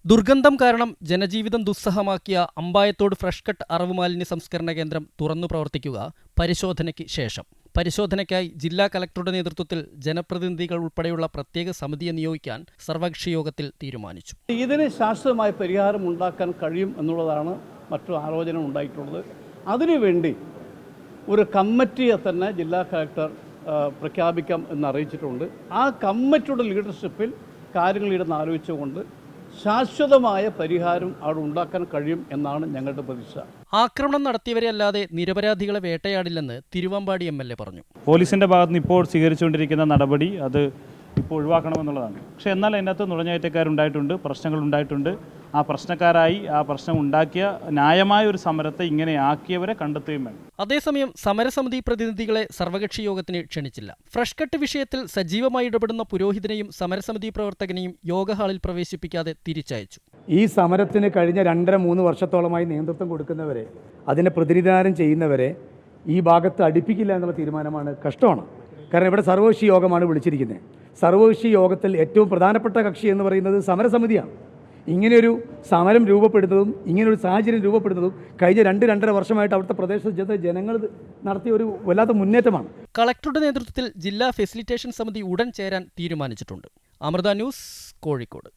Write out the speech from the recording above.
ദുർഗന്ധം കാരണം ജനജീവിതം ദുസ്സഹമാക്കിയ അമ്പായത്തോട് ഫ്രഷ് കട്ട് അറവ് മാലിന്യ സംസ്കരണ കേന്ദ്രം തുറന്നു പ്രവർത്തിക്കുക പരിശോധനയ്ക്ക് ശേഷം. പരിശോധനയ്ക്കായി ജില്ലാ കലക്ടറുടെ നേതൃത്വത്തിൽ ജനപ്രതിനിധികൾ ഉൾപ്പെടെയുള്ള പ്രത്യേക സമിതിയെ നിയോഗിക്കാൻ സർവകക്ഷി യോഗത്തിൽ തീരുമാനിച്ചു. ഇതിന് ശാശ്വതമായ പരിഹാരം ഉണ്ടാക്കാൻ കഴിയും എന്നുള്ളതാണ് മറ്റു ആലോചന ഉണ്ടായിട്ടുള്ളത്. അതിനുവേണ്ടി ഒരു കമ്മിറ്റിയെ തന്നെ ജില്ലാ കലക്ടർ പ്രഖ്യാപിക്കാം എന്നറിയിച്ചിട്ടുണ്ട്. ആ കമ്മിറ്റിയുടെ ലീഡർഷിപ്പിൽ കാര്യങ്ങളിരുന്ന് ആലോചിച്ചുകൊണ്ട് ശാശ്വതമായ പരിഹാരം അവിടെ ഉണ്ടാക്കാൻ കഴിയും എന്നാണ് ഞങ്ങളുടെ പ്രതീക്ഷ. ആക്രമണം നടത്തിയവരെ അല്ലാതെ നിരപരാധികളെ വേട്ടയാടില്ലെന്ന് തിരുവമ്പാടി MLA പറഞ്ഞു. പോലീസിന്റെ ഭാഗത്തുനിന്ന് ഇപ്പോൾ സ്വീകരിച്ചുകൊണ്ടിരിക്കുന്ന നടപടി അത് ഇപ്പോൾ ഒഴിവാക്കണമെന്നുള്ളതാണ്. പക്ഷേ എന്നാൽ അതിനകത്ത് നുഴഞ്ഞുകയറ്റക്കാരുണ്ടായിട്ടുണ്ട്, പ്രശ്നങ്ങളുണ്ടായിട്ടുണ്ട്. ആ പ്രശ്നക്കാരായി ആ പ്രശ്നം ഉണ്ടാക്കിയ ന്യായമായ ഒരു സമരത്തെ ഇങ്ങനെ ആക്കിയവരെ കണ്ടെത്തുകയും വേണം. അതേസമയം സമരസമിതി പ്രതിനിധികളെ സർവകക്ഷി യോഗത്തിന് ക്ഷണിച്ചില്ല. ഫ്രഷ് കട്ട് വിഷയത്തിൽ സജീവമായി ഇടപെടുന്ന പുരോഹിതനെയും സമരസമിതി പ്രവർത്തകനെയും യോഗ ഹാളിൽ പ്രവേശിപ്പിക്കാതെ തിരിച്ചയച്ചു. ഈ സമരത്തിന് കഴിഞ്ഞ 2.5-3 വർഷത്തോളമായി നേതൃത്വം കൊടുക്കുന്നവരെ, അതിനെ പ്രതിനിധാനം ചെയ്യുന്നവരെ ഈ ഭാഗത്ത് അടുപ്പിക്കില്ല എന്നുള്ള തീരുമാനമാണ്. കഷ്ടമാണ്. കാരണം ഇവിടെ സർവകക്ഷി യോഗമാണ് വിളിച്ചിരിക്കുന്നത്. സർവകക്ഷി യോഗത്തിൽ ഏറ്റവും പ്രധാനപ്പെട്ട കക്ഷി എന്ന് പറയുന്നത് സമരസമിതിയാണ്. ഇങ്ങനെയൊരു സമരം രൂപപ്പെടുന്നതും ഇങ്ങനെയൊരു സാഹചര്യം രൂപപ്പെടുന്നതും കഴിഞ്ഞ 2-2.5 വർഷമായിട്ട് അവിടുത്തെ പ്രദേശത്തെ ജനങ്ങൾ നടത്തിയ ഒരു വല്ലാത്ത മുന്നേറ്റമാണ്. കളക്ടറുടെ നേതൃത്വത്തിൽ ജില്ലാ ഫെസിലിറ്റേഷൻ സമിതി ഉടൻ ചേരാൻ തീരുമാനിച്ചിട്ടുണ്ട്. അമൃത ന്യൂസ്, കോഴിക്കോട്.